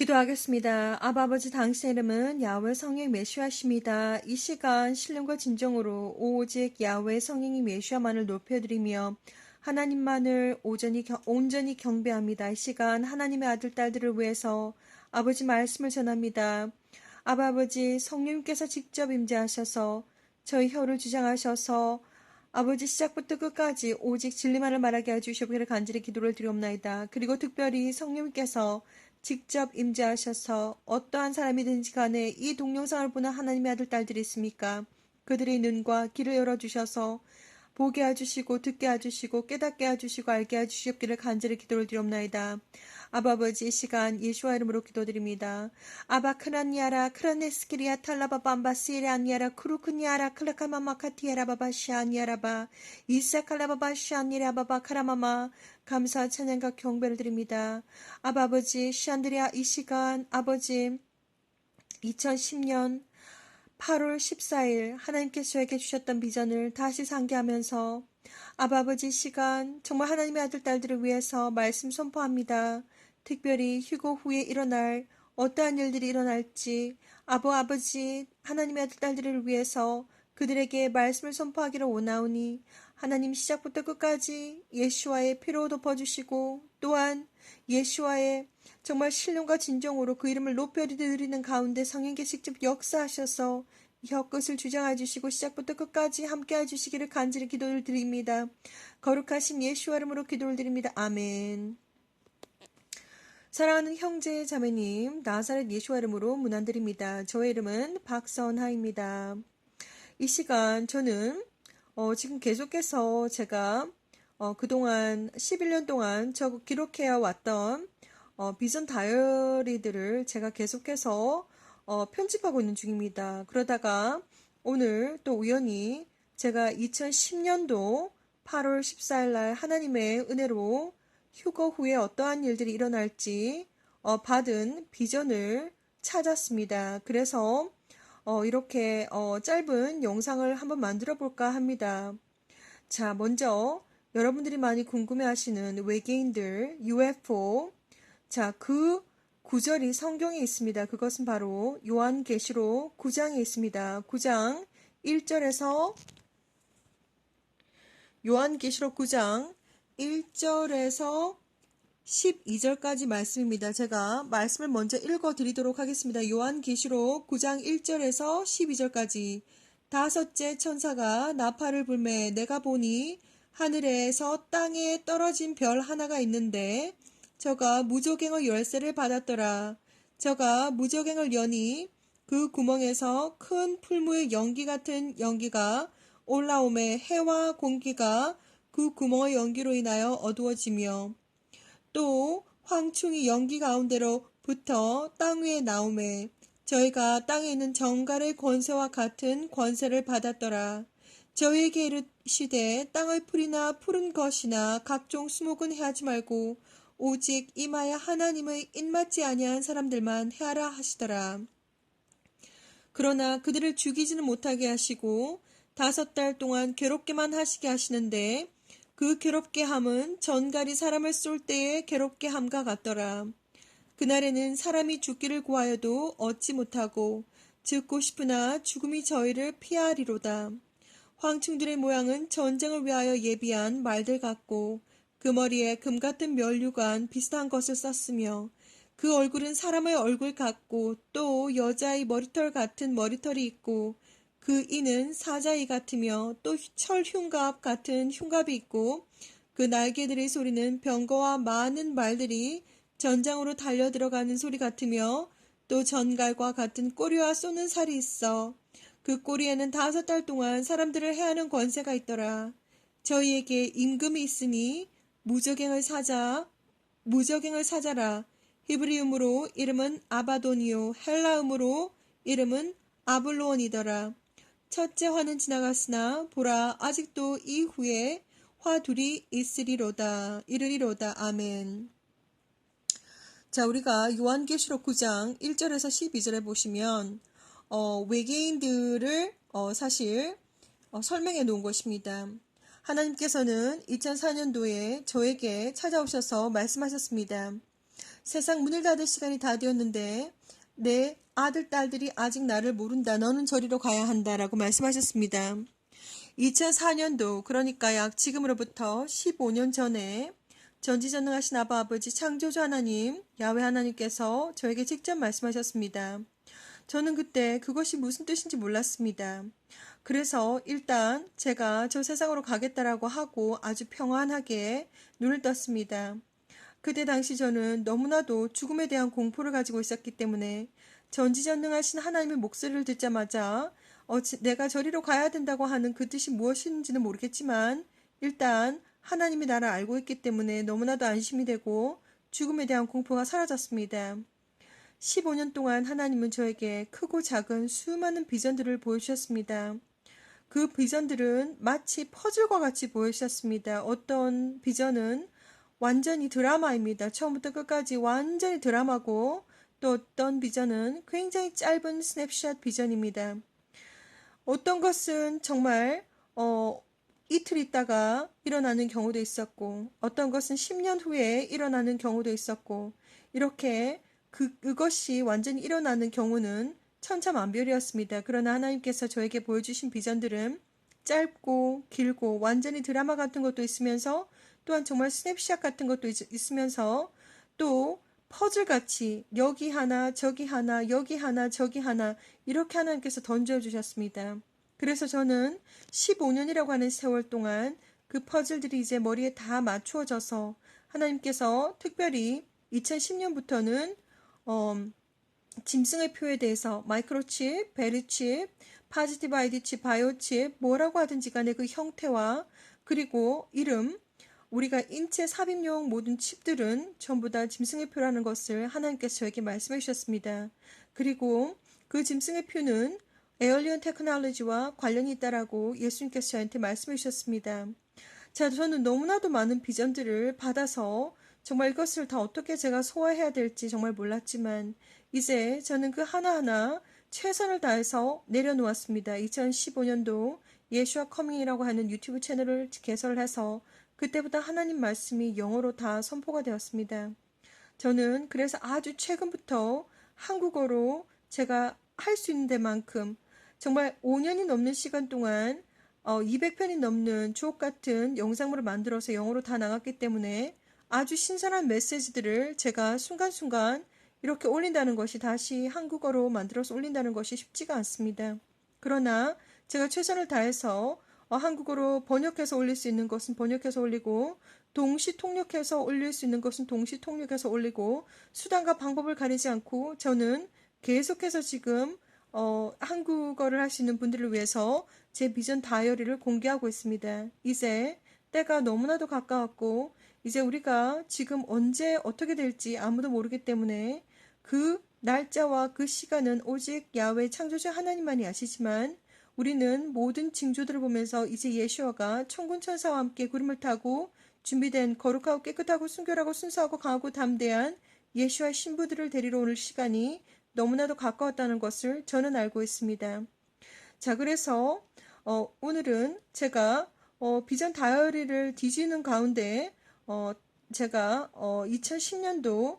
기도하겠습니다. 아버지 당신의 이름은 야훼 성령 메시아십니다. 이 시간 신령과 진정으로 오직 야훼 성령이 메시아만을 높여드리며 하나님만을 온전히 경배합니다. 이 시간 하나님의 아들 딸들을 위해서 아버지 말씀을 전합니다. 아버지 성령님께서 직접 임재하셔서 저희 혀를 주장하셔서 아버지 시작부터 끝까지 오직 진리만을 말하게 해주시기를 간절히 기도를 드리옵나이다. 그리고 특별히 성령님께서 직접 임재하셔서 어떠한 사람이든지 간에 이 동영상을 보는 하나님의 아들 딸들이 있습니까? 그들의 눈과 귀를 열어주셔서 보게 해주시고 듣게 해주시고 깨닫게 해주시고 알게 해주시옵기를 간절히 기도를 드리옵나이다. 아버지 이 시간 예수와 이름으로 기도드립니다. 아바 크라니아라 크라네스키리아 탈라바밤바시리아니아라 크루크니아라 클라카마마카티아라바바시아니아라바 이사칼라바바시아니라바바 카라마마 감사 찬양과 경배를 드립니다. 아버지 시안드리아 이 시간 아버지 2010년 8월 14일 하나님께서 저에게 주셨던 비전을 다시 상기하면서 아버지 시간 정말 하나님의 아들 딸들을 위해서 말씀 선포합니다. 특별히 휴거 후에 일어날 어떠한 일들이 일어날지 아버지 하나님의 아들 딸들을 위해서 그들에게 말씀을 선포하기를 원하오니 하나님 시작부터 끝까지 예수와의 피로 덮어주시고 또한 예수와의 정말 신령과 진정으로 그 이름을 높여드리는 가운데 성령께 직접 역사하셔서 혀끝을 주장해 주시고 시작부터 끝까지 함께 해주시기를 간절히 기도를 드립니다. 거룩하신 예수와 이름으로 기도를 드립니다. 아멘. 사랑하는 형제 자매님, 나사렛 예수와 이름으로 문안드립니다. 저의 이름은 박선하입니다. 이 시간 저는 지금 계속해서 제가 그동안 11년 동안 저 기록해 왔던 비전 다이어리들을 제가 계속해서 편집하고 있는 중입니다. 그러다가 오늘 또 우연히 제가 2010년도 8월 14일 날 하나님의 은혜로 휴거 후에 어떠한 일들이 일어날지 받은 비전을 찾았습니다. 그래서 이렇게 짧은 영상을 한번 만들어 볼까 합니다. 자, 먼저 여러분들이 많이 궁금해하시는 외계인들, UFO. 자, 그 구절이 성경에 있습니다. 그것은 바로 요한계시록 9장에 있습니다. 9장 1절에서 요한계시록 9장 1절에서 12절까지 말씀입니다. 제가 말씀을 먼저 읽어드리도록 하겠습니다. 요한계시록 9장 1절에서 12절까지 다섯째 천사가 나팔을 불매 내가 보니 하늘에서 땅에 떨어진 별 하나가 있는데 저가 무저갱의 열쇠를 받았더라. 저가 무저갱을 여니 그 구멍에서 큰 풀무의 연기 같은 연기가 올라오매 해와 공기가 그 구멍의 연기로 인하여 어두워지며 또 황충이 연기 가운데로 붙어 땅 위에 나오매 저희가 땅에 있는 정갈의 권세와 같은 권세를 받았더라. 저희에게 이르시되 땅의 풀이나 푸른 것이나 각종 수목은 해하지 말고 오직 임하여 하나님의 입맞지 아니한 사람들만 해하라 하시더라. 그러나 그들을 죽이지는 못하게 하시고 5달 동안 괴롭게만 하시게 하시는데 그 괴롭게 함은 전갈이 사람을 쏠 때의 괴롭게 함과 같더라. 그날에는 사람이 죽기를 구하여도 얻지 못하고 죽고 싶으나 죽음이 저희를 피하리로다. 황충들의 모양은 전쟁을 위하여 예비한 말들 같고 그 머리에 금같은 면류관 비슷한 것을 썼으며 그 얼굴은 사람의 얼굴 같고 또 여자의 머리털 같은 머리털이 있고 그 이는 사자의 같으며 또 철흉갑 같은 흉갑이 있고 그 날개들의 소리는 병거와 많은 말들이 전장으로 달려 들어가는 소리 같으며 또 전갈과 같은 꼬리와 쏘는 살이 있어 그 꼬리에는 5달 동안 사람들을 해하는 권세가 있더라. 저희에게 임금이 있으니 무저갱을 사자라. 히브리음으로 이름은 아바도니오, 헬라음으로 이름은 아블로원이더라. 첫째 화는 지나갔으나 보라 아직도 이후에 화 둘이 이르리로다. 아멘. 자, 우리가 요한계시록 9장 1절에서 12절에 보시면 외계인들을 사실 설명해 놓은 것입니다. 하나님께서는 2004년도에 저에게 찾아오셔서 말씀하셨습니다. 세상 문을 닫을 시간이 다 되었는데 내 아들, 딸들이 아직 나를 모른다. 너는 저리로 가야 한다. 라고 말씀하셨습니다. 2004년도, 그러니까 약 지금으로부터 15년 전에 전지전능하신 아바 아버지 창조주 하나님, 야훼 하나님께서 저에게 직접 말씀하셨습니다. 저는 그때 그것이 무슨 뜻인지 몰랐습니다. 그래서 일단 제가 저 세상으로 가겠다라고 하고 아주 평안하게 눈을 떴습니다. 그때 당시 저는 너무나도 죽음에 대한 공포를 가지고 있었기 때문에 전지전능하신 하나님의 목소리를 듣자마자 내가 저리로 가야 된다고 하는 그 뜻이 무엇인지는 모르겠지만 일단 하나님이 나를 알고 있기 때문에 너무나도 안심이 되고 죽음에 대한 공포가 사라졌습니다. 15년 동안 하나님은 저에게 크고 작은 수많은 비전들을 보여주셨습니다. 그 비전들은 마치 퍼즐과 같이 보여주셨습니다. 어떤 비전은 완전히 드라마입니다. 처음부터 끝까지 완전히 드라마고 또 어떤 비전은 굉장히 짧은 스냅샷 비전입니다. 어떤 것은 정말 이틀 있다가 일어나는 경우도 있었고 어떤 것은 10년 후에 일어나는 경우도 있었고 이렇게 그것이 완전히 일어나는 경우는 천차만별이었습니다. 그러나 하나님께서 저에게 보여주신 비전들은 짧고 길고 완전히 드라마 같은 것도 있으면서 또한 정말 스냅샷 같은 것도 있으면서 또 퍼즐같이 여기 하나 저기 하나 여기 하나 저기 하나 이렇게 하나님께서 던져주셨습니다. 그래서 저는 15년이라고 하는 세월 동안 그 퍼즐들이 이제 머리에 다 맞추어져서 하나님께서 특별히 2010년부터는 짐승의 표에 대해서 마이크로칩, 베리칩, 파지티브 아이디 칩, 바이오 칩 뭐라고 하든지 간에 그 형태와 그리고 이름 우리가 인체 삽입용 모든 칩들은 전부 다 짐승의 표라는 것을 하나님께서 저에게 말씀해 주셨습니다. 그리고 그 짐승의 표는 에얼리언 테크놀로지와 관련이 있다라고 예수님께서 저한테 말씀해 주셨습니다. 자, 저는 너무나도 많은 비전들을 받아서 정말 이것을 다 어떻게 제가 소화해야 될지 정말 몰랐지만 이제 저는 그 하나하나 최선을 다해서 내려놓았습니다. 2015년도 예슈아 커밍이라고 하는 유튜브 채널을 개설을 해서 그때부터 하나님 말씀이 영어로 다 선포가 되었습니다. 저는 그래서 아주 최근부터 한국어로 제가 할 수 있는 데만큼 정말 5년이 넘는 시간 동안 200편이 넘는 주옥 같은 영상물을 만들어서 영어로 다 나갔기 때문에 아주 신선한 메시지들을 제가 순간순간 이렇게 올린다는 것이 다시 한국어로 만들어서 올린다는 것이 쉽지가 않습니다. 그러나 제가 최선을 다해서 한국어로 번역해서 올릴 수 있는 것은 번역해서 올리고 동시 통역해서 올릴 수 있는 것은 동시 통역해서 올리고 수단과 방법을 가리지 않고 저는 계속해서 지금 한국어를 하시는 분들을 위해서 제 비전 다이어리를 공개하고 있습니다. 이제 때가 너무나도 가까웠고 이제 우리가 지금 언제 어떻게 될지 아무도 모르기 때문에 그 날짜와 그 시간은 오직 야훼 창조주 하나님만이 아시지만 우리는 모든 징조들을 보면서 이제 예수와가 천군 천사와 함께 구름을 타고 준비된 거룩하고 깨끗하고 순결하고 순수하고 강하고 담대한 예수와 신부들을 데리러 오는 시간이 너무나도 가까웠다는 것을 저는 알고 있습니다. 자, 그래서 오늘은 제가 비전 다이어리를 뒤지는 가운데 제가 2010년도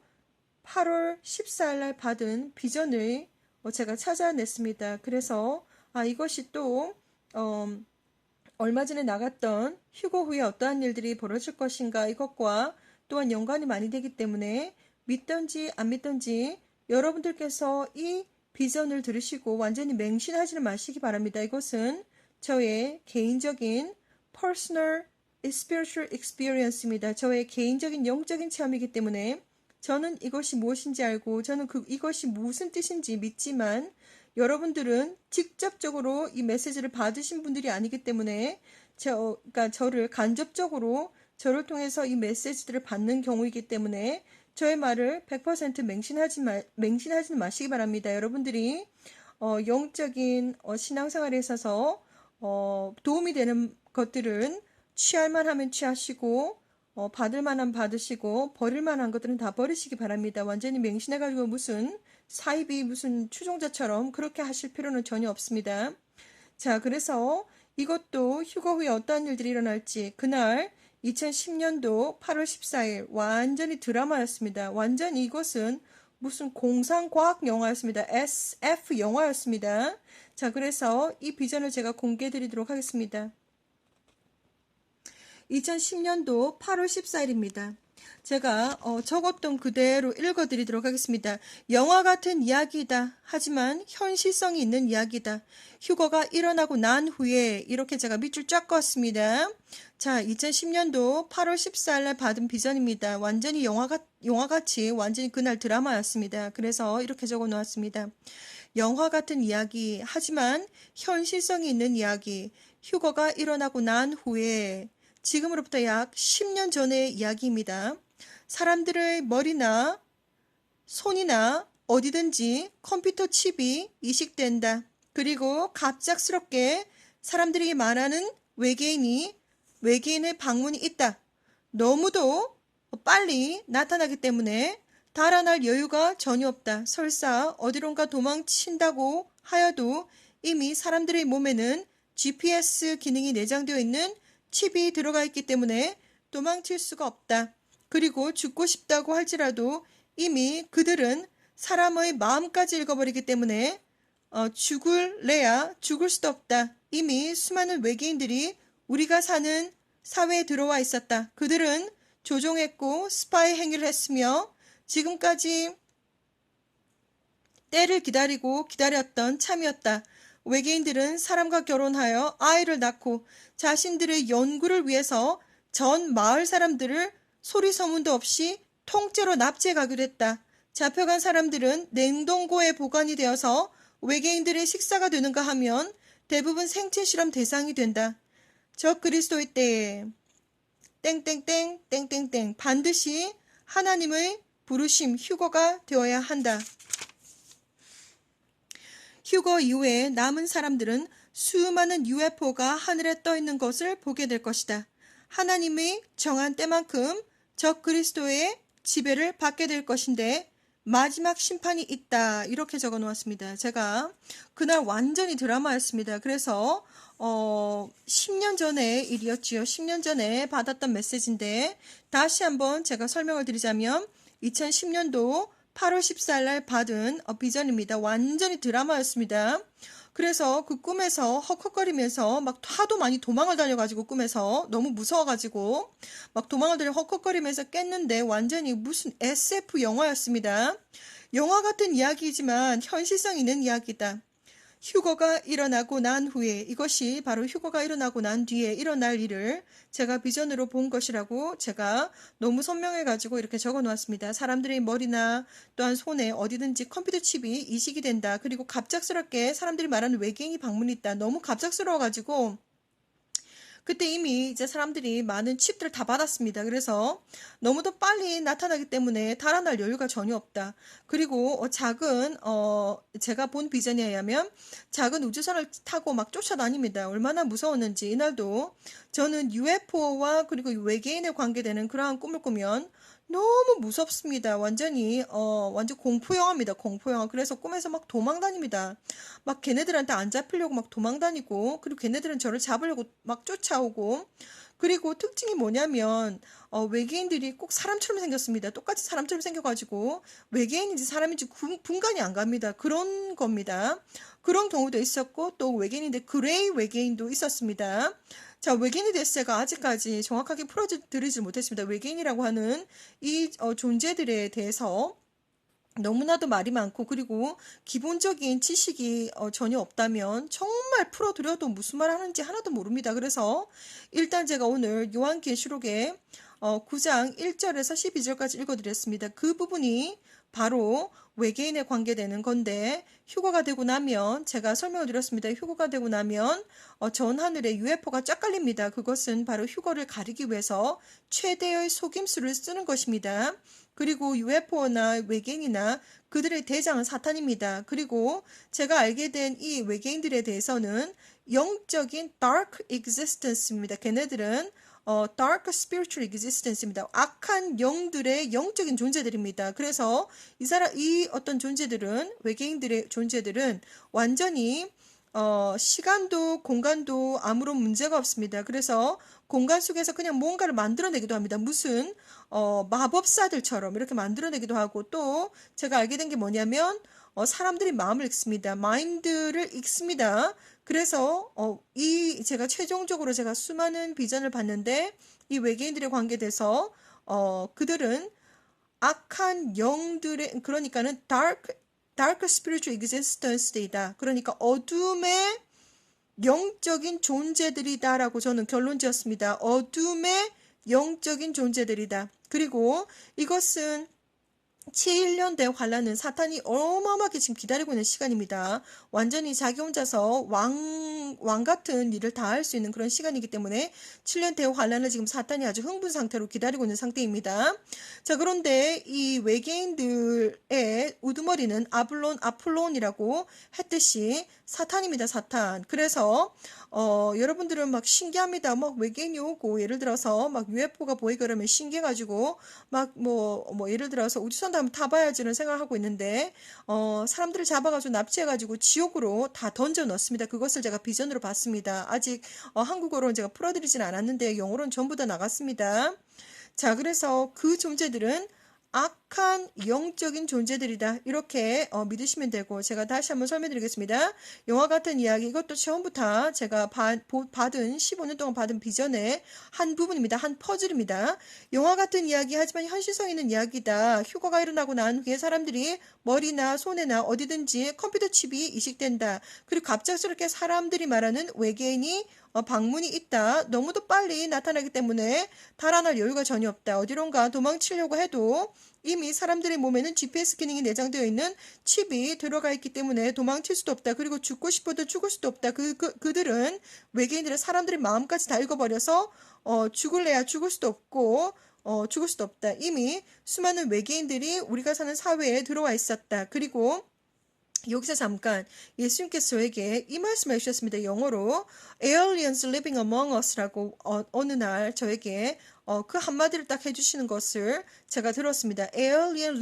8월 14일 날 받은 비전을 제가 찾아냈습니다. 그래서 이것이 또 얼마 전에 나갔던 휴거 후에 어떠한 일들이 벌어질 것인가 이것과 또한 연관이 많이 되기 때문에 믿던지 안 믿던지 여러분들께서 이 비전을 들으시고 완전히 맹신하지는 마시기 바랍니다. 이것은 저의 개인적인 personal spiritual experience입니다. 저의 개인적인 영적인 체험이기 때문에 저는 이것이 무엇인지 알고 저는 이것이 무슨 뜻인지 믿지만 여러분들은 직접적으로 이 메시지를 받으신 분들이 아니기 때문에 그러니까 저를 간접적으로 저를 통해서 이 메시지들을 받는 경우이기 때문에 저의 말을 100% 맹신하지는 마시기 바랍니다. 여러분들이 영적인 신앙생활에 있어서 도움이 되는 것들은 취할 만하면 취하시고 받을 만하면 받으시고 버릴 만한 것들은 다 버리시기 바랍니다. 완전히 맹신해가지고 무슨 사입이 무슨 추종자처럼 그렇게 하실 필요는 전혀 없습니다. 자, 그래서 이것도 휴거 후에 어떠한 일들이 일어날지 그날 2010년도 8월 14일 완전히 드라마였습니다. 완전히 이것은 무슨 공상과학 영화였습니다. SF 영화였습니다. 자, 그래서 이 비전을 제가 공개해 드리도록 하겠습니다. 2010년도 8월 14일입니다. 제가 적었던 그대로 읽어드리도록 하겠습니다. 영화 같은 이야기이다. 하지만 현실성이 있는 이야기다. 휴거가 일어나고 난 후에 이렇게 제가 밑줄 쫙 그었습니다. 자, 2010년도 8월 14일날 받은 비전입니다. 완전히 영화같이 완전히 그날 드라마였습니다. 그래서 이렇게 적어 놓았습니다. 영화 같은 이야기, 하지만 현실성이 있는 이야기. 휴거가 일어나고 난 후에 지금으로부터 약 10년 전의 이야기입니다. 사람들의 머리나 손이나 어디든지 컴퓨터 칩이 이식된다. 그리고 갑작스럽게 사람들이 말하는 외계인의 방문이 있다. 너무도 빨리 나타나기 때문에 달아날 여유가 전혀 없다. 설사 어디론가 도망친다고 하여도 이미 사람들의 몸에는 GPS 기능이 내장되어 있는 칩이 들어가 있기 때문에 도망칠 수가 없다. 그리고 죽고 싶다고 할지라도 이미 그들은 사람의 마음까지 읽어버리기 때문에 죽을래야 죽을 수도 없다. 이미 수많은 외계인들이 우리가 사는 사회에 들어와 있었다. 그들은 조종했고 스파이 행위를 했으며 지금까지 때를 기다렸던 참이었다. 외계인들은 사람과 결혼하여 아이를 낳고 자신들의 연구를 위해서 전 마을 사람들을 소리 소문도 없이 통째로 납치해 가기로 했다. 잡혀간 사람들은 냉동고에 보관이 되어서 외계인들의 식사가 되는가 하면 대부분 생체 실험 대상이 된다. 저 그리스도의 때에 땡땡땡 땡땡땡 반드시 하나님의 부르심 휴거가 되어야 한다. 휴거 이후에 남은 사람들은 수많은 UFO가 하늘에 떠 있는 것을 보게 될 것이다. 하나님의 정한 때만큼 적 그리스도의 지배를 받게 될 것인데 마지막 심판이 있다. 이렇게 적어 놓았습니다. 제가 그날 완전히 드라마였습니다. 그래서 10년 전의 일이었지요. 10년 전에 받았던 메시지인데 다시 한번 제가 설명을 드리자면 2010년도 8월 14일 날 받은 비전입니다. 완전히 드라마였습니다. 그래서 그 꿈에서 헉헉거리면서 막 하도 많이 도망을 다녀가지고 꿈에서 너무 무서워가지고 막 도망을 다녀 헉헉거리면서 깼는데 완전히 무슨 SF 영화였습니다. 영화 같은 이야기이지만 현실성 있는 이야기다. 휴거가 일어나고 난 후에 이것이 바로 휴거가 일어나고 난 뒤에 일어날 일을 제가 비전으로 본 것이라고 제가 너무 선명해가지고 이렇게 적어 놓았습니다. 사람들의 머리나 또한 손에 어디든지 컴퓨터 칩이 이식이 된다. 그리고 갑작스럽게 사람들이 말하는 외계인이 방문이 있다. 너무 갑작스러워가지고 그때 이미 이제 사람들이 많은 칩들을 다 받았습니다. 그래서 너무도 빨리 나타나기 때문에 달아날 여유가 전혀 없다. 그리고 제가 본 비전에 의하면 작은 우주선을 타고 막 쫓아다닙니다. 얼마나 무서웠는지. 이날도 저는 UFO와 그리고 외계인에 관계되는 그러한 꿈을 꾸면 너무 무섭습니다. 완전 공포영화입니다. 공포영화. 그래서 꿈에서 막 도망다닙니다. 막 걔네들한테 안 잡히려고 막 도망다니고, 그리고 걔네들은 저를 잡으려고 막 쫓아오고, 그리고 특징이 뭐냐면, 외계인들이 꼭 사람처럼 생겼습니다. 똑같이 사람처럼 생겨가지고, 외계인인지 사람인지 분간이 안 갑니다. 그런 겁니다. 그런 경우도 있었고, 또 외계인인데 그레이 외계인도 있었습니다. 자, 외계인에 대해서 제가 아직까지 정확하게 풀어드리지 못했습니다. 외계인이라고 하는 이 존재들에 대해서 너무나도 말이 많고 그리고 기본적인 지식이 전혀 없다면 정말 풀어드려도 무슨 말 하는지 하나도 모릅니다. 그래서 일단 제가 오늘 요한계시록의 9장 1절에서 12절까지 읽어드렸습니다. 그 부분이 바로 외계인에 관계되는 건데 휴거가 되고 나면 제가 설명을 드렸습니다. 휴거가 되고 나면 전 하늘에 UFO가 쫙 깔립니다. 그것은 바로 휴거를 가리기 위해서 최대의 속임수를 쓰는 것입니다. 그리고 UFO나 외계인이나 그들의 대장은 사탄입니다. 그리고 제가 알게 된 이 외계인들에 대해서는 영적인 dark existence입니다. 걔네들은 dark spiritual existence입니다. 악한 영들의 영적인 존재들입니다. 그래서 이 어떤 존재들은 외계인들의 존재들은 완전히 시간도 공간도 아무런 문제가 없습니다. 그래서 공간 속에서 그냥 뭔가를 만들어내기도 합니다. 무슨 마법사들처럼 이렇게 만들어내기도 하고, 또 제가 알게 된 게 뭐냐면 사람들이 마음을 읽습니다. 마인드를 읽습니다. 그래서 이 제가 최종적으로 제가 수많은 비전을 봤는데, 이 외계인들에 관계돼서 그들은 악한 영들의, 그러니까는 dark spiritual existence이다. 그러니까 어둠의 영적인 존재들이다라고 저는 결론 지었습니다. 어둠의 영적인 존재들이다. 그리고 이것은 7년 대환란은 사탄이 어마어마하게 지금 기다리고 있는 시간입니다. 완전히 자기 혼자서 왕 같은 일을 다 할 수 있는 그런 시간이기 때문에 7년 대환란을 지금 사탄이 아주 흥분 상태로 기다리고 있는 상태입니다. 자, 그런데 이 외계인들의 우두머리는 아폴론이라고 했듯이 사탄입니다. 사탄. 그래서 여러분들은 막 신기합니다. 막 외계인이 오고, 예를 들어서 막 UFO가 보이고 그러면 신기해가지고 막 예를 들어서 우주선도 한번 타봐야지는 생각하고 있는데, 사람들을 잡아가지고 납치해가지고 지옥으로 다 던져 넣습니다. 그것을 제가 비전으로 봤습니다. 아직 한국어로는 제가 풀어드리진 않았는데 영어로는 전부 다 나갔습니다. 자, 그래서 그 존재들은 악한 영적인 존재들이다. 이렇게 믿으시면 되고, 제가 다시 한번 설명드리겠습니다. 영화 같은 이야기, 이것도 처음부터 제가 받은 15년 동안 받은 비전의 한 부분입니다. 한 퍼즐입니다. 영화 같은 이야기 하지만 현실성 있는 이야기다. 휴가가 일어나고 난 후에 사람들이 머리나 손에나 어디든지 컴퓨터 칩이 이식된다. 그리고 갑작스럽게 사람들이 말하는 외계인이 방문이 있다. 너무도 빨리 나타나기 때문에 달아날 여유가 전혀 없다. 어디론가 도망치려고 해도 이미 사람들의 몸에는 GPS 기능이 내장되어 있는 칩이 들어가 있기 때문에 도망칠 수도 없다. 그리고 죽고 싶어도 죽을 수도 없다. 그들은 외계인들은 사람들의 마음까지 다 읽어버려서 죽을래야 죽을 수도 없고 죽을 수도 없다. 이미 수많은 외계인들이 우리가 사는 사회에 들어와 있었다. 그리고 여기서 잠깐 예수님께서 저에게 이 말씀을 해주셨습니다. 영어로 Aliens living among us라고 어느 날 저에게 그 한마디를 딱 해주시는 것을 제가 들었습니다. Alien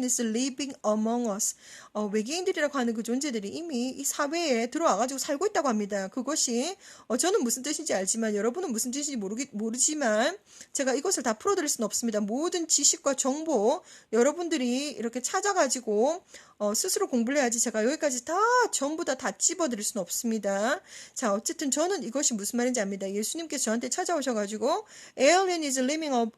is living among us. 외계인들이라고 하는 그 존재들이 이미 이 사회에 들어와가지고 살고 있다고 합니다. 그것이 저는 무슨 뜻인지 알지만 여러분은 무슨 뜻인지 모르지만 제가 이것을 다 풀어드릴 수는 없습니다. 모든 지식과 정보 여러분들이 이렇게 찾아가지고 스스로 공부를 해야지 제가 여기까지 다 전부 다 찝어드릴 수는 없습니다. 자, 어쨌든 저는 이것이 무슨 말인지 압니다. 예수님께서 저한테 찾아오셔가지고 Alien is living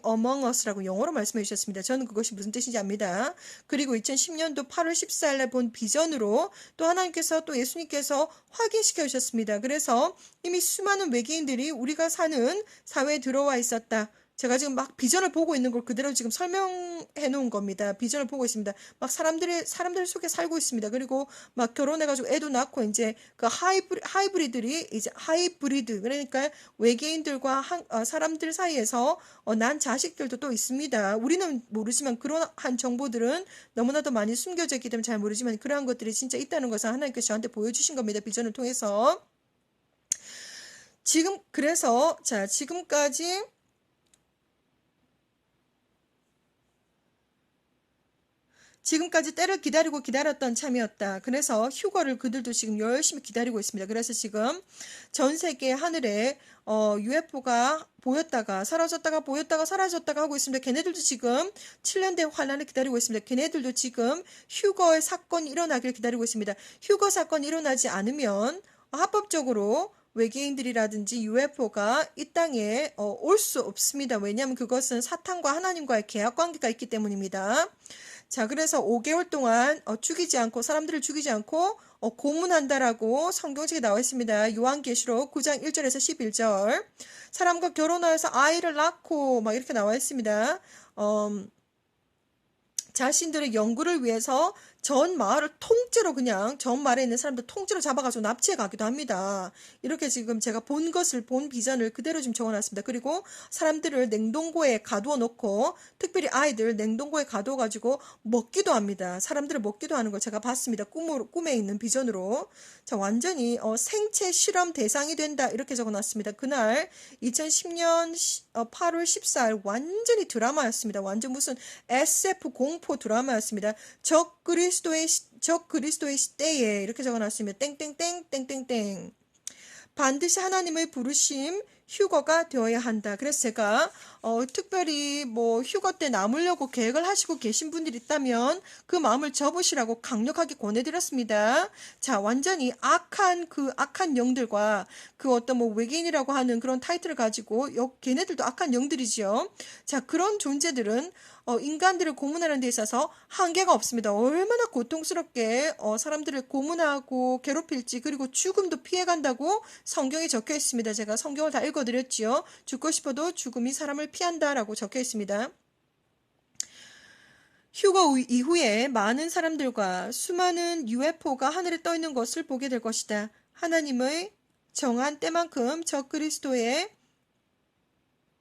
among us라고 영어로 말씀해 주셨습니다. 저는 그것이 무슨 뜻인지 압니다. 그리고 2010년도 8월 14일에 본 비전으로 또 하나님께서 또 예수님께서 확인시켜 주셨습니다. 그래서 이미 수많은 외계인들이 우리가 사는 사회에 들어와 있었다. 제가 지금 막 비전을 보고 있는 걸 그대로 지금 설명해 놓은 겁니다. 비전을 보고 있습니다. 막 사람들 속에 살고 있습니다. 그리고 막 결혼해가지고 애도 낳고 이제 그 하이브리드들이 이제 하이브리드 그러니까 외계인들과 사람들 사이에서 난 자식들도 또 있습니다. 우리는 모르지만 그러한 정보들은 너무나도 많이 숨겨져 있기 때문에 잘 모르지만 그러한 것들이 진짜 있다는 것을 하나님께서 저한테 보여주신 겁니다. 비전을 통해서. 그래서 자, 지금까지 때를 기다렸던 참이었다. 그래서 휴거를 그들도 지금 열심히 기다리고 있습니다. 그래서 지금 전 세계 하늘에 UFO가 보였다가 사라졌다가 보였다가 사라졌다가 하고 있습니다. 걔네들도 지금 7년대 환란을 기다리고 있습니다. 걔네들도 지금 휴거의 사건이 일어나길 기다리고 있습니다. 휴거 사건이 일어나지 않으면 합법적으로 외계인들이라든지 UFO가 이 땅에 올 수 없습니다. 왜냐하면 그것은 사탄과 하나님과의 계약 관계가 있기 때문입니다. 자, 그래서 5개월 동안 사람들을 죽이지 않고 고문한다라고 성경책에 나와 있습니다. 요한계시록 9장 1절에서 11절. 사람과 결혼하여서 아이를 낳고 막 이렇게 나와 있습니다. 자신들의 연구를 위해서 전 마을을 통째로 그냥 전 마을에 있는 사람들 통째로 잡아가지고 납치해 가기도 합니다. 이렇게 지금 제가 본 비전을 그대로 지금 적어놨습니다. 그리고 사람들을 냉동고에 가두어 놓고 특별히 아이들 냉동고에 가두어 가지고 먹기도 합니다. 사람들을 먹기도 하는 걸 제가 봤습니다. 꿈에 있는 비전으로. 자, 완전히 생체 실험 대상이 된다 이렇게 적어놨습니다. 그날 2010년 8월 14일 완전히 드라마였습니다. 완전 무슨 SF 공포 UFO 드라마였습니다. 적 그리스도의 시대에 이렇게 적어놨습니다. 땡땡땡 땡땡땡. 반드시 하나님의 부르심 휴거가 되어야 한다. 그래서 제가 특별히 뭐 휴거 때 남으려고 계획을 하시고 계신 분들이 있다면 그 마음을 접으시라고 강력하게 권해드렸습니다. 자, 완전히 악한 영들과 그 어떤 뭐 외계인이라고 하는 그런 타이틀을 가지고 걔네들도 악한 영들이지요. 자, 그런 존재들은 인간들을 고문하는 데 있어서 한계가 없습니다. 얼마나 고통스럽게 사람들을 고문하고 괴롭힐지 그리고 죽음도 피해간다고 성경에 적혀 있습니다. 제가 성경을 다 읽어드렸지요. 죽고 싶어도 죽음이 사람을 피한다라고 적혀 있습니다. 휴거 이후에 많은 사람들과 수많은 UFO가 하늘에 떠 있는 것을 보게 될 것이다. 하나님의 정한 때만큼 적그리스도의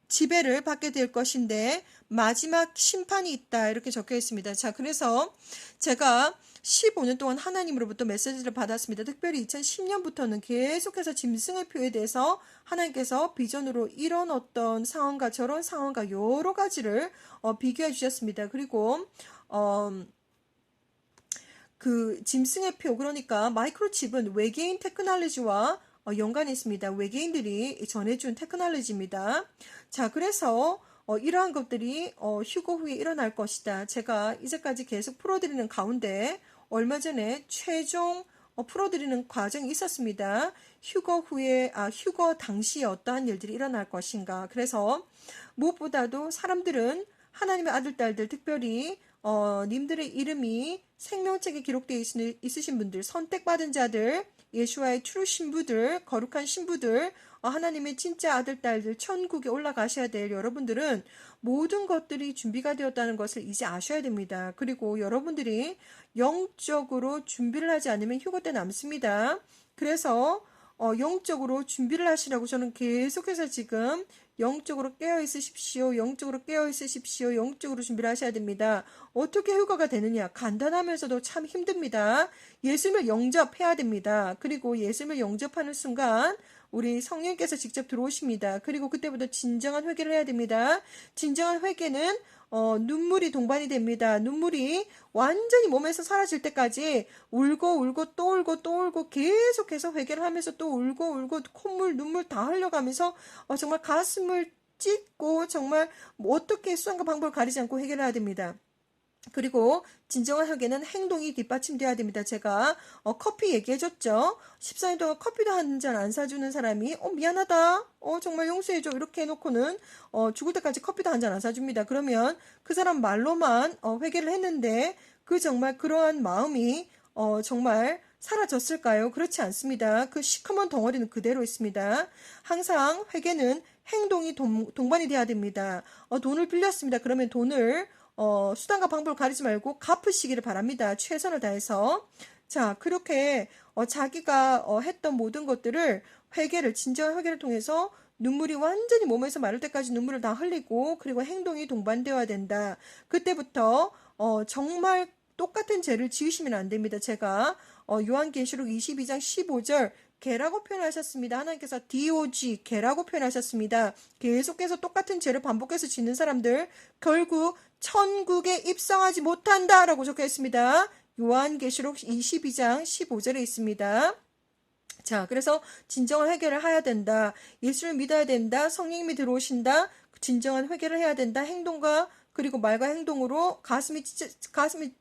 지배를 받게 될 것인데 마지막 심판이 있다 이렇게 적혀 있습니다. 자, 그래서 제가 15년 동안 하나님으로부터 메시지를 받았습니다. 특별히 2010년부터는 계속해서 짐승의 표에 대해서 하나님께서 비전으로 이런 어떤 상황과 저런 상황과 여러 가지를 비교해 주셨습니다. 그리고 그 짐승의 표, 그러니까 마이크로칩은 외계인 테크놀로지와 연관이 있습니다. 외계인들이 전해준 테크놀로지입니다. 자, 그래서 이러한 것들이 휴거 후에 일어날 것이다. 제가 이제까지 계속 풀어드리는 가운데 얼마 전에 최종 풀어드리는 과정이 있었습니다. 휴거 당시에 어떠한 일들이 일어날 것인가. 그래서 무엇보다도 사람들은 하나님의 아들, 딸들, 특별히 님들의 이름이 생명책에 기록되어 있으신 분들, 선택받은 자들, 예수와의 트루 신부들, 거룩한 신부들, 하나님의 진짜 아들, 딸들, 천국에 올라가셔야 될 여러분들은 모든 것들이 준비가 되었다는 것을 이제 아셔야 됩니다. 그리고 여러분들이 영적으로 준비를 하지 않으면 휴거 때 남습니다. 그래서 영적으로 준비를 하시라고 저는 계속해서 지금 영적으로 깨어 있으십시오. 영적으로 깨어 있으십시오. 영적으로 준비를 하셔야 됩니다. 어떻게 휴거가 되느냐? 간단하면서도 참 힘듭니다. 예수님을 영접해야 됩니다. 그리고 예수님을 영접하는 순간 우리 성령께서 직접 들어오십니다. 그리고 그때부터 진정한 회개를 해야 됩니다. 진정한 회개는 눈물이 동반이 됩니다. 눈물이 완전히 몸에서 사라질 때까지 울고 또 울고 계속해서 회개를 하면서 또 울고 콧물 눈물 다 흘려가면서 정말 가슴을 찢고 정말 어떻게 수단과 방법을 가리지 않고 회개를 해야 됩니다. 그리고 진정한 회개는 행동이 뒷받침돼야 됩니다. 제가 커피 얘기해줬죠. 14년 동안 커피도 한 잔 안 사주는 사람이 미안하다. 정말 용서해줘. 이렇게 해놓고는 죽을 때까지 커피도 한 잔 안 사줍니다. 그러면 그 사람 말로만 회개를 했는데 그 정말 그러한 마음이 정말 사라졌을까요? 그렇지 않습니다. 그 시커먼 덩어리는 그대로 있습니다. 항상 회개는 행동이 동반이 돼야 됩니다. 돈을 빌렸습니다. 그러면 돈을 수단과 방법을 가리지 말고 갚으시기를 바랍니다. 최선을 다해서. 자, 그렇게 자기가 했던 모든 것들을 진정한 회개를 통해서 눈물이 완전히 몸에서 마를 때까지 눈물을 다 흘리고 그리고 행동이 동반되어야 된다. 그때부터 정말 똑같은 죄를 지으시면 안 됩니다. 제가 요한계시록 22장 15절 개라고 표현하셨습니다. 하나님께서 DOG 개라고 표현하셨습니다. 계속해서 똑같은 죄를 반복해서 짓는 사람들 결국 천국에 입성하지 못한다라고 적혀 있습니다. 요한계시록 22장 15절에 있습니다. 자, 그래서 진정한 회개를 해야 된다. 예수를 믿어야 된다. 성령님이 들어오신다. 진정한 회개를 해야 된다. 행동과 그리고 말과 행동으로 가슴이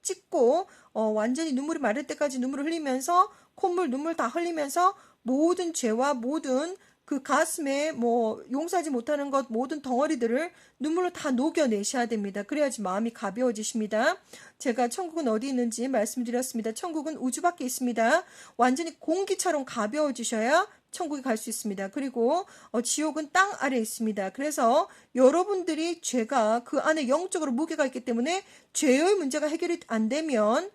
찢고 완전히 눈물이 마를 때까지 눈물을 흘리면서 콧물 눈물 다 흘리면서 모든 죄와 모든 그 가슴에 용서하지 못하는 것 모든 덩어리들을 눈물로 다 녹여내셔야 됩니다. 그래야지 마음이 가벼워지십니다. 제가 천국은 어디 있는지 말씀드렸습니다. 천국은 우주 밖에 있습니다. 완전히 공기처럼 가벼워지셔야 천국에 갈 수 있습니다. 그리고 지옥은 땅 아래에 있습니다. 그래서 여러분들이 죄가 그 안에 영적으로 무게가 있기 때문에 죄의 문제가 해결이 안 되면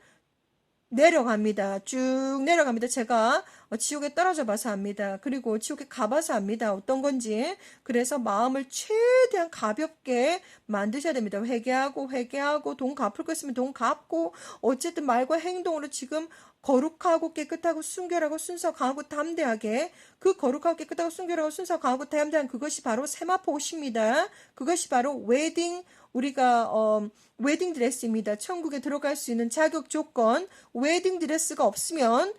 내려갑니다. 쭉 내려갑니다. 제가 지옥에 떨어져 봐서 압니다. 그리고 지옥에 가봐서 압니다. 어떤 건지. 그래서 마음을 최대한 가볍게 만드셔야 됩니다. 회개하고 돈 갚을 거 있으면 돈 갚고 어쨌든 말과 행동으로 지금 거룩하고 깨끗하고 순결하고 순서 강하고 담대하게 그 거룩하고 깨끗하고 순결하고 순서 강하고 담대한 그것이 바로 세마포 옷입니다. 그것이 바로 우리가 웨딩 드레스입니다. 천국에 들어갈 수 있는 자격 조건 웨딩 드레스가 없으면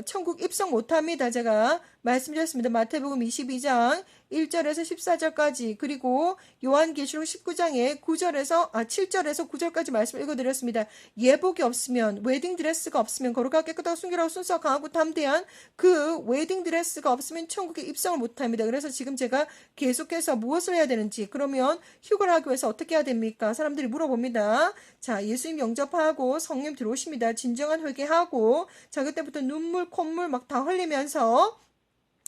천국 입성 못합니다. 제가 말씀드렸습니다. 마태복음 22장 1절에서 14절까지 그리고 요한계시록 19장의 7절에서 9절까지 말씀 읽어드렸습니다. 예복이 없으면 웨딩드레스가 없으면 거룩하고 깨끗하고 순결하고 순수하고 강하고 담대한 그 웨딩드레스가 없으면 천국에 입성을 못합니다. 그래서 지금 제가 계속해서 무엇을 해야 되는지 그러면 휴가를 하기 위해서 어떻게 해야 됩니까? 사람들이 물어봅니다. 자, 예수님 영접하고 성령 들어오십니다. 진정한 회개하고 자, 그때부터 눈물 콧물 막 다 흘리면서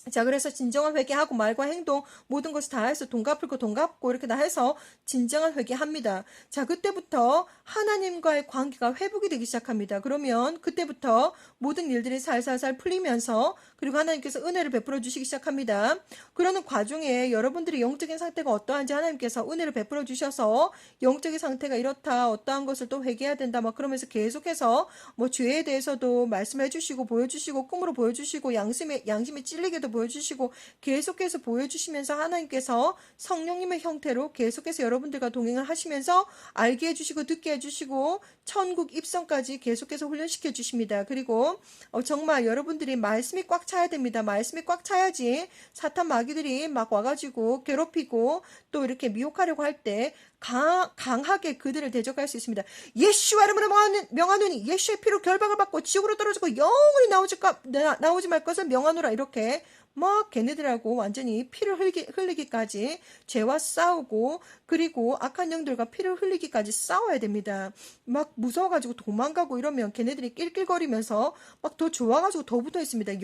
자, 그래서 진정한 회개하고 말과 행동 모든 것을 다 해서 돈 갚을 거 돈 갚고 이렇게 다 해서 진정한 회개합니다. 자, 그때부터 하나님과의 관계가 회복이 되기 시작합니다. 그러면 그때부터 모든 일들이 살살살 풀리면서 그리고 하나님께서 은혜를 베풀어 주시기 시작합니다. 그러는 과정에 여러분들의 영적인 상태가 어떠한지 하나님께서 은혜를 베풀어 주셔서 영적인 상태가 이렇다 어떠한 것을 또 회개해야 된다 막 그러면서 계속해서 뭐 죄에 대해서도 말씀해 주시고 보여주시고 꿈으로 보여주시고 양심에 찔리게도 보여주시고 계속해서 보여주시면서 하나님께서 성령님의 형태로 계속해서 여러분들과 동행을 하시면서 알게 해주시고 듣게 해주시고 천국 입성까지 계속해서 훈련시켜 주십니다. 그리고 정말 여러분들이 말씀이 꽉 차야 됩니다. 말씀이 꽉 차야지 사탄 마귀들이 막 와가지고 괴롭히고 또 이렇게 미혹하려고 할 때 강하게 그들을 대적할 수 있습니다. 예수와 이름으로 명하노니 예수의 피로 결박을 받고 지옥으로 떨어지고 영원히 나오지 말 것을 명하노라 이렇게 막 걔네들하고 완전히 피를 흘리기까지 죄와 싸우고 그리고 악한 영들과 피를 흘리기까지 싸워야 됩니다. 막 무서워가지고 도망가고 이러면 걔네들이 낄낄거리면서 막 더 좋아가지고 더 붙어 있습니다.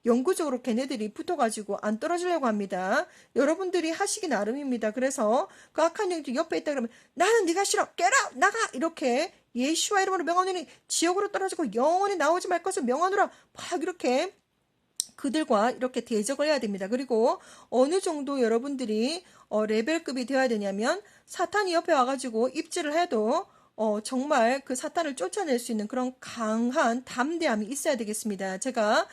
영구적으로 걔네들이 붙어가지고 안 떨어지려고 합니다. 여러분들이 하시기 나름입니다. 그래서 그 악한 영들 옆에 있다 그러면 나는 네가 싫어 깨라 나가 이렇게 예수와 이름으로 명하노니 지옥으로 떨어지고 영원히 나오지 말 것을 명하노라 막 이렇게 그들과 이렇게 대적을 해야 됩니다. 그리고 어느 정도 여러분들이 레벨급이 되어야 되냐면 사탄이 옆에 와가지고 입질을 해도 정말 그 사탄을 쫓아낼 수 있는 그런 강한 담대함이 있어야 되겠습니다. 제가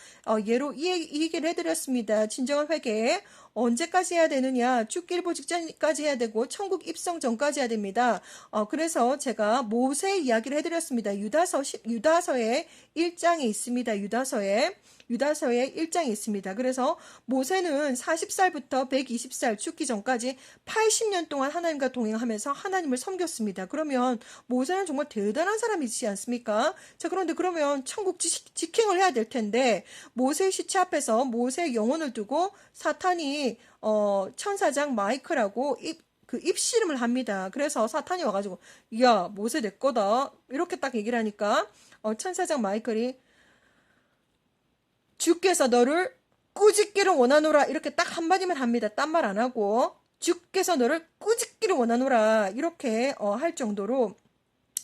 예로 이 얘기를 해드렸습니다. 진정한 회개 언제까지 해야 되느냐? 죽기 일보 직전까지 해야 되고 천국 입성 전까지 해야 됩니다. 그래서 제가 모세 이야기를 해드렸습니다. 유다서의 1장에 있습니다. 유다서의 1장에 있습니다. 그래서 모세는 40살부터 120살 죽기 전까지 80년 동안 하나님과 동행하면서 하나님을 섬겼습니다. 그러면 모세는 정말 대단한 사람이지 않습니까? 자, 그런데 그러면 천국 직행을 해야 될 텐데 모세의 시체 앞에서 모세의 영혼을 두고 사탄이 천사장 마이크라고 입씨름을 합니다. 그래서 사탄이 와가지고 야 모세 내 거다 이렇게 딱 얘기를 하니까 천사장 마이클이 주께서 너를 꾸짖기를 원하노라 이렇게 딱 한마디만 합니다. 딴 말 안 하고 주께서 너를 꾸짖기를 원하노라 이렇게 할 정도로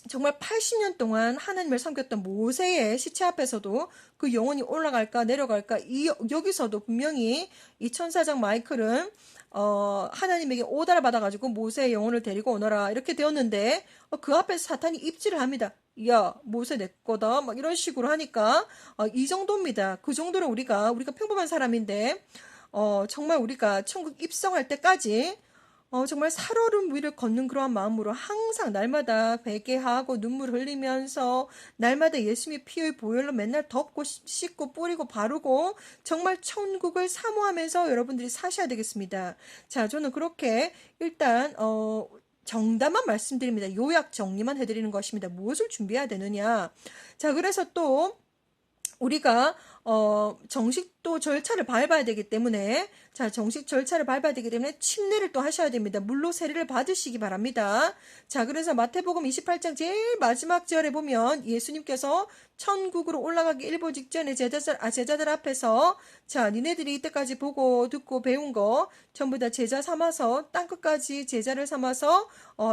정말 80년 동안 하나님을 섬겼던 모세의 시체 앞에서도 그 영혼이 올라갈까 내려갈까 여기서도 분명히 이 천사장 마이클은 하나님에게 오다를 받아가지고 모세의 영혼을 데리고 오너라 이렇게 되었는데 그 앞에서 사탄이 입질을 합니다. 야 모세 내 거다 막 이런 식으로 하니까 이 정도입니다. 그 정도로 우리가 평범한 사람인데 정말 우리가 천국 입성할 때까지 정말 살얼음 위를 걷는 그러한 마음으로 항상 날마다 회개하고 눈물 흘리면서 날마다 예수님의 피의 보혈로 맨날 덮고 씻고 뿌리고 바르고 정말 천국을 사모하면서 여러분들이 사셔야 되겠습니다. 자, 저는 그렇게 일단 정답만 말씀드립니다. 요약 정리만 해드리는 것입니다. 무엇을 준비해야 되느냐. 자, 그래서 또 우리가 정식도 절차를 밟아야 되기 때문에 자 정식 절차를 밟아야 되기 때문에 침례를 또 하셔야 됩니다. 물로 세례를 받으시기 바랍니다. 자 그래서 마태복음 28장 제일 마지막 절에 보면 예수님께서 천국으로 올라가기 일보 직전에 제자들 앞에서 자 니네들이 이때까지 보고 듣고 배운 거 전부 다 제자 삼아서 땅끝까지 제자를 삼아서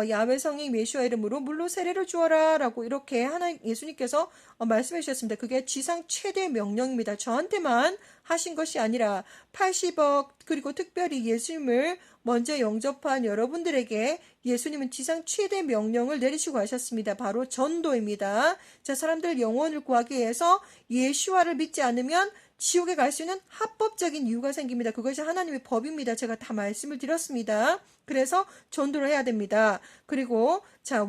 야훼 성령 예수와 이름으로 물로 세례를 주어라 라고 이렇게 예수님께서 말씀해 주셨습니다. 그게 지상 최대 명령입니다. 비밀입니다. 저한테만 하신 것이 아니라 80억 그리고 특별히 예수님을 먼저 영접한 여러분들에게 예수님은 지상 최대 명령을 내리시고 하셨습니다. 바로 전도입니다. 자, 사람들 영혼을 구하기 위해서 예수와를 믿지 않으면 지옥에 갈 수 있는 합법적인 이유가 생깁니다. 그것이 하나님의 법입니다. 제가 다 말씀을 드렸습니다. 그래서 전도를 해야 됩니다. 그리고 자,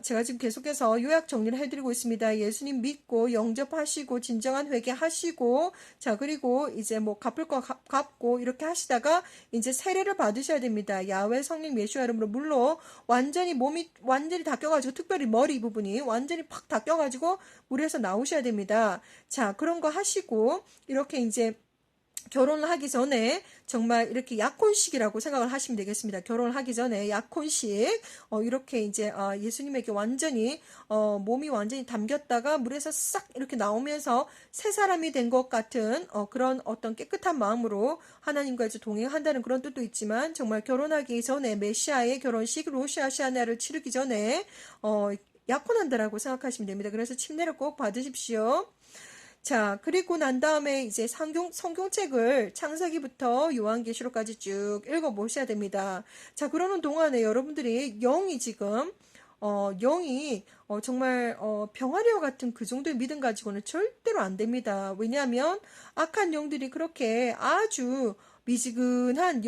제가 지금 계속해서 요약 정리를 해드리고 있습니다. 예수님 믿고 영접하시고 진정한 회개하시고 자, 그리고 이제 뭐 갚을 거 갚고 이렇게 하시다가 이제 세례를 받으셔야 됩니다. 야훼 성령 예수와 이름으로 물로 완전히 몸이 완전히 닦여가지고 특별히 머리 부분이 완전히 팍 닦여가지고 물에서 나오셔야 됩니다. 자, 그런 거 하시고 이렇게 이제 결혼을 하기 전에 정말 이렇게 약혼식이라고 생각을 하시면 되겠습니다. 결혼을 하기 전에 약혼식 이렇게 이제 예수님에게 완전히 몸이 완전히 담겼다가 물에서 싹 이렇게 나오면서 새 사람이 된 것 같은 그런 어떤 깨끗한 마음으로 하나님과 이제 동행한다는 그런 뜻도 있지만 정말 결혼하기 전에 메시아의 결혼식 로시아시아나를 치르기 전에 약혼한다라고 생각하시면 됩니다. 그래서 침례를 꼭 받으십시오. 자, 그리고 난 다음에 이제 성경책을 창세기부터 요한계시록까지 쭉 읽어보셔야 됩니다. 자, 그러는 동안에 여러분들이 영이 지금, 영이, 정말, 병아리와 같은 그 정도의 믿음 가지고는 절대로 안 됩니다. 왜냐하면 악한 영들이 그렇게 아주 미지근한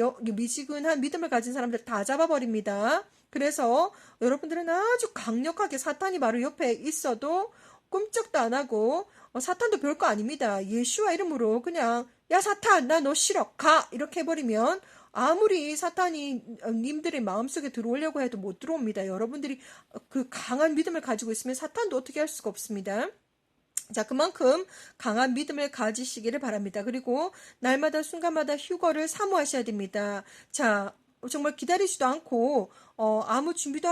믿음을 가진 사람들 다 잡아버립니다. 그래서 여러분들은 아주 강력하게 사탄이 바로 옆에 있어도 끔찍도 안 하고 사탄도 별거 아닙니다. 예수와 이름으로 그냥 야 사탄 나 너 싫어 가 이렇게 해버리면 아무리 사탄이 님들의 마음속에 들어오려고 해도 못 들어옵니다. 여러분들이 그 강한 믿음을 가지고 있으면 사탄도 어떻게 할 수가 없습니다. 자, 그만큼 강한 믿음을 가지시기를 바랍니다. 그리고 날마다 순간마다 휴거를 사모하셔야 됩니다. 자, 정말 기다리지도 않고 아무 준비도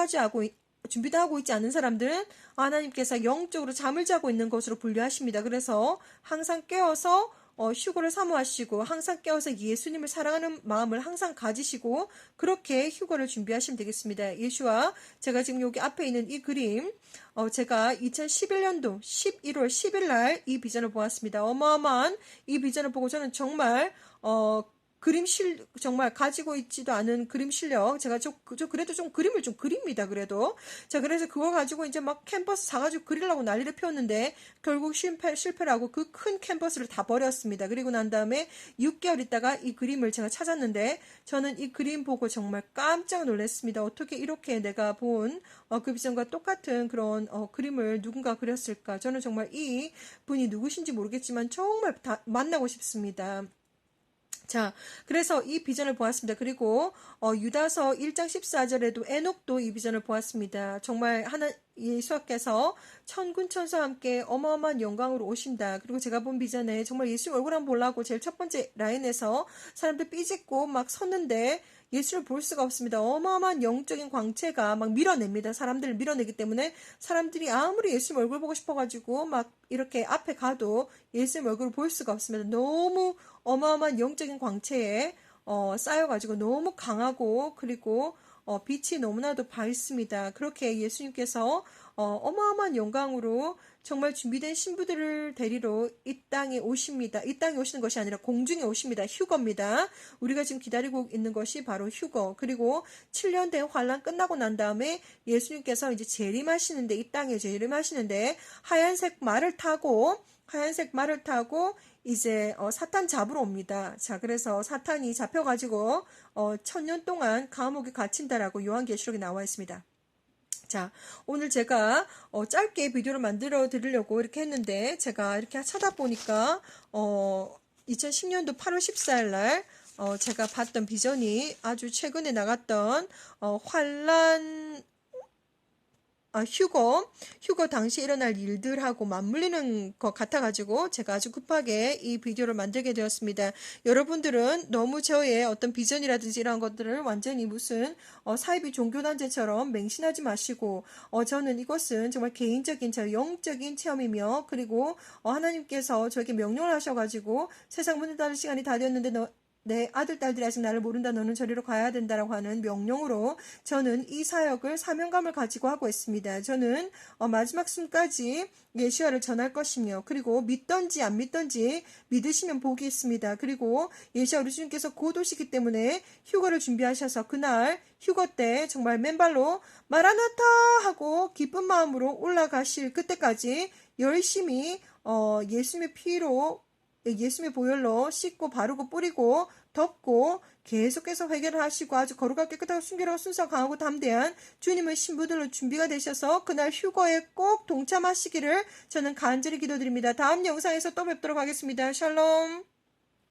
하고 있지 않은 사람들은 하나님께서 영적으로 잠을 자고 있는 것으로 분류하십니다. 그래서 항상 깨어서 휴거를 사모하시고 항상 깨어서 예수님을 사랑하는 마음을 항상 가지시고 그렇게 휴거를 준비하시면 되겠습니다. 예수와 제가 지금 여기 앞에 있는 이 그림 제가 2011년도 11월 10일 날 이 비전을 보았습니다. 어마어마한 이 비전을 보고 저는 정말 정말 가지고 있지도 않은 그림 실력. 제가 그래도 좀 그림을 좀 그립니다, 그래도. 자, 그래서 그거 가지고 이제 막 캔버스 사가지고 그리려고 난리를 피웠는데, 결국 실패를 하고 그 큰 캔버스를 다 버렸습니다. 그리고 난 다음에 6개월 있다가 이 그림을 제가 찾았는데, 저는 이 그림 보고 정말 깜짝 놀랐습니다. 어떻게 이렇게 내가 본, 그 비전과 똑같은 그런, 그림을 누군가 그렸을까. 저는 정말 이 분이 누구신지 모르겠지만, 정말 만나고 싶습니다. 자, 그래서 이 비전을 보았습니다. 그리고 유다서 1장 14절에도 에녹도 이 비전을 보았습니다. 정말 예수께서 천군 천사와 함께 어마어마한 영광으로 오신다. 그리고 제가 본 비전에 정말 예수 얼굴 한번 보려고 제일 첫 번째 라인에서 사람들 삐짓고 막 섰는데 예수를 볼 수가 없습니다. 어마어마한 영적인 광채가 막 밀어냅니다. 사람들을 밀어내기 때문에 사람들이 아무리 예수님 얼굴 보고 싶어가지고 막 이렇게 앞에 가도 예수님 얼굴을 볼 수가 없습니다. 너무 어마어마한 영적인 광채에 쌓여가지고 너무 강하고 그리고 빛이 너무나도 밝습니다. 그렇게 예수님께서 어마어마한 영광으로 정말 준비된 신부들을 데리러 이 땅에 오십니다. 이 땅에 오시는 것이 아니라 공중에 오십니다. 휴거입니다. 우리가 지금 기다리고 있는 것이 바로 휴거. 그리고 7년 된 환란 끝나고 난 다음에 예수님께서 이제 재림하시는데 이 땅에 재림하시는데 하얀색 말을 타고 이제 사탄 잡으러 옵니다. 자, 그래서 사탄이 잡혀가지고 1000년 동안 감옥에 갇힌다라고 요한계시록에 나와 있습니다. 자, 오늘 제가 짧게 비디오를 만들어 드리려고 이렇게 했는데 제가 이렇게 찾아보니까 2010년도 8월 14일 날 제가 봤던 비전이 아주 최근에 나갔던 환란 휴거 당시 일어날 일들하고 맞물리는 것 같아가지고 제가 아주 급하게 이 비디오를 만들게 되었습니다. 여러분들은 너무 저의 어떤 비전이라든지 이런 것들을 완전히 무슨 사이비 종교단체처럼 맹신하지 마시고 저는 이것은 정말 개인적인 저 영적인 체험이며 그리고 하나님께서 저에게 명령을 하셔가지고 세상 문을 닫을 시간이 다 되었는데 내 아들, 딸들이 아직 나를 모른다. 너는 저리로 가야 된다라고 하는 명령으로 저는 이 사역을 사명감을 가지고 하고 있습니다. 저는 마지막 순까지 예수와를 전할 것이며 그리고 믿던지 안 믿던지 믿으시면 복이 있습니다. 그리고 예수와 우리 주님께서 곧 오시기 때문에 휴거를 준비하셔서 그날 휴거 때 정말 맨발로 마라나타 하고 기쁜 마음으로 올라가실 그때까지 열심히 예수님의 피로 예수님의 보혈로 씻고 바르고 뿌리고 덮고 계속해서 회개를 하시고 아주 거룩하고 깨끗하고 순결하고 순수하고 강하고 담대한 주님의 신부들로 준비가 되셔서 그날 휴거에 꼭 동참하시기를 저는 간절히 기도드립니다. 다음 영상에서 또 뵙도록 하겠습니다. 샬롬.